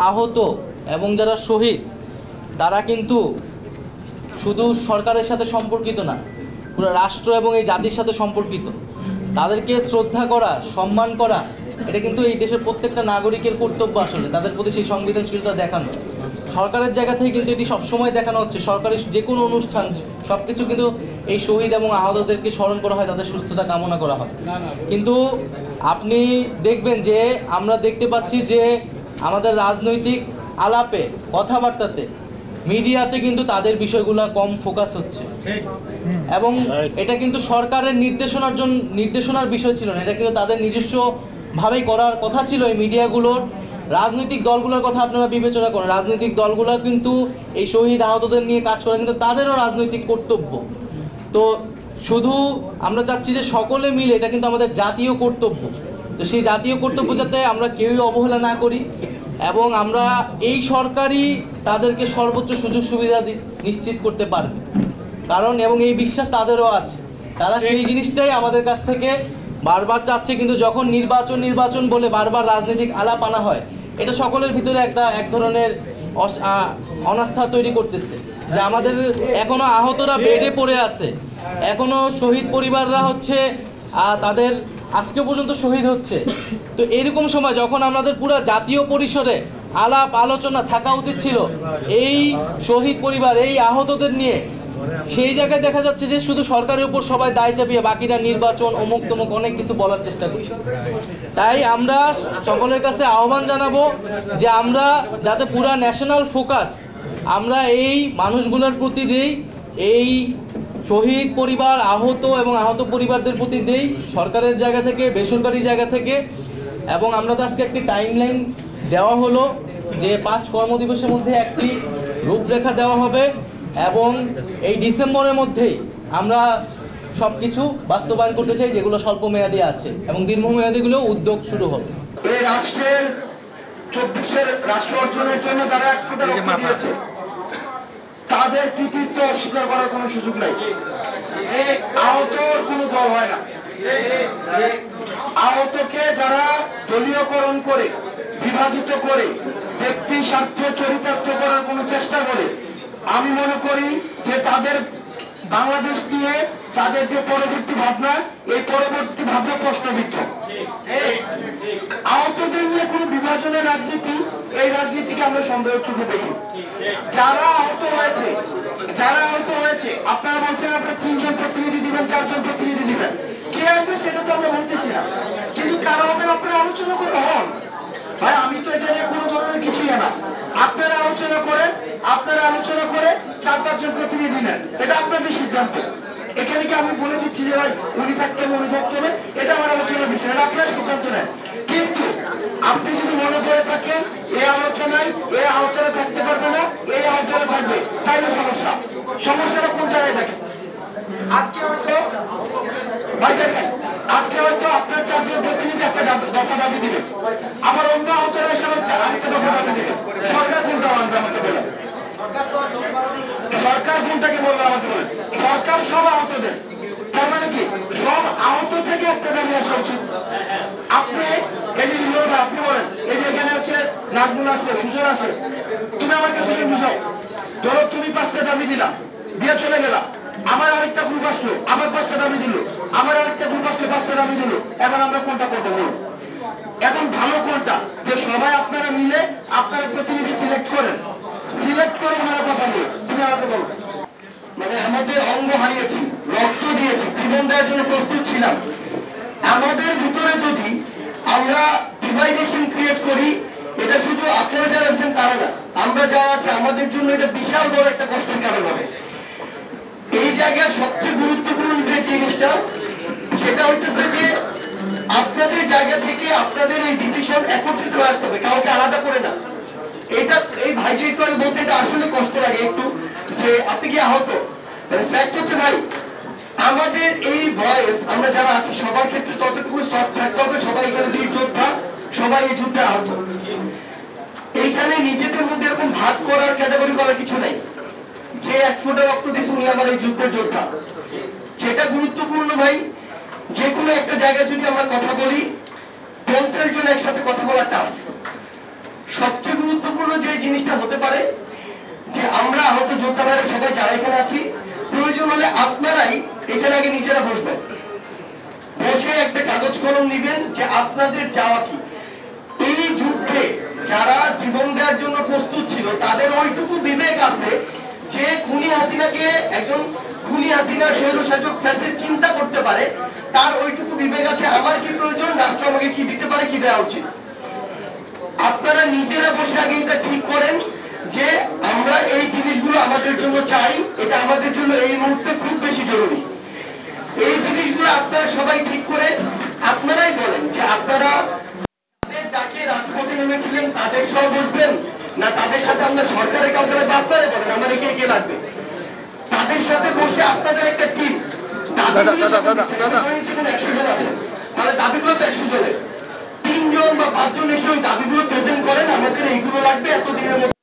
আহত এবং যারা শহীদ তারা কিন্তু শুধু সরকারের সাথে সম্পর্কিত না, পুরো রাষ্ট্র এবং এই জাতির সাথে সম্পর্কিত। তাদেরকে শ্রদ্ধা করা, সম্মান করা, এটা কিন্তু এই দেশের প্রত্যেকটা নাগরিকের কর্তব্য। আসলে তাদের প্রতি সেই সংবেদনশীলতা দেখানো সরকারের জায়গা থেকে কিন্তু এটি সবসময় দেখানো হচ্ছে। সরকারের যে কোনো অনুষ্ঠান সব কিছু কিন্তু এই শহীদ এবং আহতদেরকে স্মরণ করা হয়, তাদের সুস্থতা কামনা করা হয়। কিন্তু আপনি দেখবেন যে আমরা দেখতে পাচ্ছি যে আমাদের রাজনৈতিক আলাপে, কথাবার্তাতে, মিডিয়াতে কিন্তু তাদের বিষয়গুলো কম ফোকাস হচ্ছে। এবং এটা কিন্তু সরকারের নির্দেশনার বিষয় ছিল না, এটা কিন্তু তাদের নিজস্বভাবেই করার কথা ছিল। এই মিডিয়াগুলোর, রাজনৈতিক দলগুলোর কথা আপনারা বিবেচনা করেন, রাজনৈতিক দলগুলো কিন্তু এই শহীদ আহতদের নিয়ে কাজ করে, কিন্তু তাদেরও রাজনৈতিক কর্তব্য। তো শুধু আমরা চাচ্ছি যে সকলে মিলে, এটা কিন্তু আমাদের জাতীয় কর্তব্য। তো সেই জাতীয় কর্তব্য যাতে আমরা কেউই অবহেলা না করি এবং আমরা এই সরকারই তাদেরকে সর্বোচ্চ সুযোগ সুবিধা নিশ্চিত করতে পারবে। কারণ এবং এই বিশ্বাস তাদেরও আছে, তারা সেই জিনিসটাই আমাদের কাছ থেকে বারবার চাচ্ছে। কিন্তু যখন নির্বাচন বলে বারবার রাজনৈতিক আলাপ আনা হয়, এটা সকলের ভিতরে এক ধরনের অনাস্থা তৈরি করতেছে যে আমাদের এখনো আহতরা বেডে পড়ে আছে, এখনো শহীদ পরিবাররা হচ্ছে তাদের আজকে পর্যন্ত শহীদ হচ্ছে। তো এরকম সময় যখন আমাদের পুরো জাতীয় পরিসরে আলাপ আলোচনা থাকা উচিত ছিল এই শহীদ পরিবার, এই আহতদের নিয়ে, সেই জায়গায় দেখা যাচ্ছে যে শুধু সরকারের উপর সবাই দায় চাপিয়ে বাকিরা নির্বাচন অমুক তমুক অনেক কিছু বলার চেষ্টা করছে। তাই আমরা সকলের কাছে আহ্বান জানাবো যে আমরা যাতে পুরা ন্যাশনাল ফোকাস আমরা এই মানুষগুলোর প্রতি দেই, এই শহীদ পরিবার, আহত এবং আহত পরিবারদের প্রতি দেই, সরকারের জায়গা থেকে, বেসরকারি জায়গা থেকে। এবং আমরা তো আজকে একটি টাইমলাইন দেওয়া হলো যে 5 কর্মদিবসের মধ্যে একটি রূপরেখা দেওয়া হবে এবং এই ডিসেম্বরের মধ্যেই আমরা সব কিছু বাস্তবায়ন করতে চাই যেগুলো স্বল্প মেয়াদী আছে, এবং দীর্ঘমেয়াদীগুলো উদ্যোগ শুরু হবে। এই রাষ্ট্রের 24-এর রাষ্ট্র অর্জনের জন্য যারা 1 ফোঁটা রক্ত দিয়েছে তাদের কৃতিত্ব অস্বীকার করার কোনো সুযোগ নাই। আহতর কোনো দল হয় না। আহতকে যারা দলীয়করণ করে, বিভাজিত করে, ব্যক্তি স্বার্থ চরিতার্থ করার কোনো চেষ্টা করে, আমি মনে করি যে তাদের বাংলাদেশ নিয়ে তাদের যে পরবর্তী ভাবনা, এই পরবর্তী ভাবনা প্রশ্নবিদ্ধ। আহতদের নিয়ে কোনো বিভাজনের রাজনীতি, এই রাজনীতিকে আমরা সন্দেহের চোখে দেখি। যারা আহত হয়েছে আপনারা বলছেন আপনারা 3 জন প্রতিনিধি দিবেন, 4 জন প্রতিনিধি দিবেন, কে আসবে সেটা তো আমরা বলতেছি না, কিন্তু কারা হবেন আপনারা আলোচনা করে হন। ভাই আমি তো এটা নিয়ে কোনো ধরনের কিছুই না, আপনারা আলোচনা করে 4-5 জন প্রতিনিধি নেন, এটা আপনাদের সিদ্ধান্ত। এখানে কি আমি বলে দিচ্ছি যে ভাই উনি থাকতে হবে, উনি থাকতে হবে, এটা আমার আলোচনার বিষয়, এটা আপনারা সিদ্ধান্ত নেন। কিন্তু আপনি যদি মনে করে থাকেন এই আলোচনায় এই আহতরা থাকতে পারবে না, এই আহতরা থাকবে, তাইলে সমস্যাটা কোন জায়গায় থাকে? আজকে হয়তো আপনার 4 জন প্রতিনিধি একটা দফা দাবি দিবে, আবার অন্য আহতরা এসে আরেকটা দফা দাবি দিবে। সরকার কোনটা মানবে আমাকে বলেন? সরকার কোনটাকে বলবে আমাকে বলেন? সরকার সব আহতদের, তার মানে কি সব আহত থেকে একটা দাবি আসা উচিত। আপনি এই যে আপনি বলেন এই যে এখানে হচ্ছে নাজমুল আছে, সুজন আছে, তুমি আমাকে সুজন বুঝাও। ধরো তুমি 5টা দাবি দিলা, দিয়ে চলে গেলা, আমার আরেকটা গ্রুপ আসলো, আবার 5টা দাবি দিল, আমার আরেকটা গ্রুপ আসলো, 5টা দাবি দিল। এখন আমরা কোনটা করবো বলুন? এখন ভালো কোনটা? যে সবাই আপনারা মিলে আপনারা প্রতিনিধি সিলেক্ট করে ওনারা কথা বলে, তুমি আমাকে বলো। মানে আমাদের অঙ্গ হারিয়েছি, রক্ত দিয়েছি, জীবন দেওয়ার জন্য প্রস্তুত ছিলাম। আমাদের ভিতরে যদি আমরা ডিভাইডেশন ক্রিয়েট করি, এটা শুধু আপনারা যারা আছেন তারা না, আমরা যারা আছে আমাদের জন্য এটা বিশাল বড় একটা কষ্টের কারণ হবে। এই জায়গায় সবচেয়ে গুরুত্বপূর্ণ যে জিনিসটা সেটা হইতেছে যে আপনাদের জায়গা থেকে আপনাদের এই ডিসিশন একত্রিত হয়ে আসতে হবে, কাউকে আলাদা করে না। এটা এই ভাই যে একটু আগে বলছে, এটা আসলে কষ্ট লাগে একটু, যে আপনি কি আহত। ফ্যাক্ট হচ্ছে ভাই আমাদের এই ভয়েস আমরা যারা আছি সবার ক্ষেত্রে ততটুকু সফট থাকতে হবে। সবাই এখানে বীর যোদ্ধা, সবাই এই যুদ্ধে আহত। এইখানে নিজেদের মধ্যে এরকম ভাগ করার, ক্যাটাগরি করার কিছু নাই যে 1 ফোঁটা রক্ত দিচ্ছে উনি আমার এই যুদ্ধের যোদ্ধা। সেটা গুরুত্বপূর্ণ ভাই। যে কোনো একটা জায়গায় যদি আমরা কথা বলি, 50 জন একসাথে কথা বলা টাফ। সবচেয়ে গুরুত্বপূর্ণ জিনিসটা হতে পারে যে আমরা আহত যোদ্ধা ভাইরা সবাই যারা এখানে আছি, প্রয়োজন হলে আপনারাই এখানে আগে নিজেরা বসবেন, বসে একটা কাগজ কলম নিবেন যে আপনাদের চাওয়া কি। এই যুদ্ধে যারা জীবন দেওয়ার জন্য প্রস্তুত ছিল তাদের ওইটুকু বিবেক আছে যে খুনি হাসিনাকে, একজন খুনি হাসিনা স্বৈরশাসক ফ্যাসিস্ট চিন্তা করতে পারে, তার ওইটুকু বিবেক আছে আমার কি প্রয়োজন, রাষ্ট্র আমাকে কি দিতে পারে, কি দেওয়া উচিত। আপনারা নিজেরা বসে আগে এটা ঠিক করেন যে আমরা এই জিনিসগুলো আমাদের জন্য চাই, এটা আমাদের জন্য এই মুহূর্তে খুব বেশি জরুরি। এই জিনিসগুলো আপনারা সবাই ঠিক করে আপনারাই বলেন যে আপনারা ডাকে রাজপথে নেমেছিলেন তাদের সহ বসবেন, না তাদের সাথে আমরা সরকারের কাউকে লাগবে, আপনারাই বলেন আমাদের কে কে লাগবে, তাদের সাথে বসে আপনাদের একটা টিম 100 জন আছে, তাহলে দাবিগুলো তো 100 জনের, 3 জন বা 5 জন এসে ওই দাবিগুলো প্রেজেন্ট করেন, আমাদের এইগুলো লাগবে এত দিনের মধ্যে।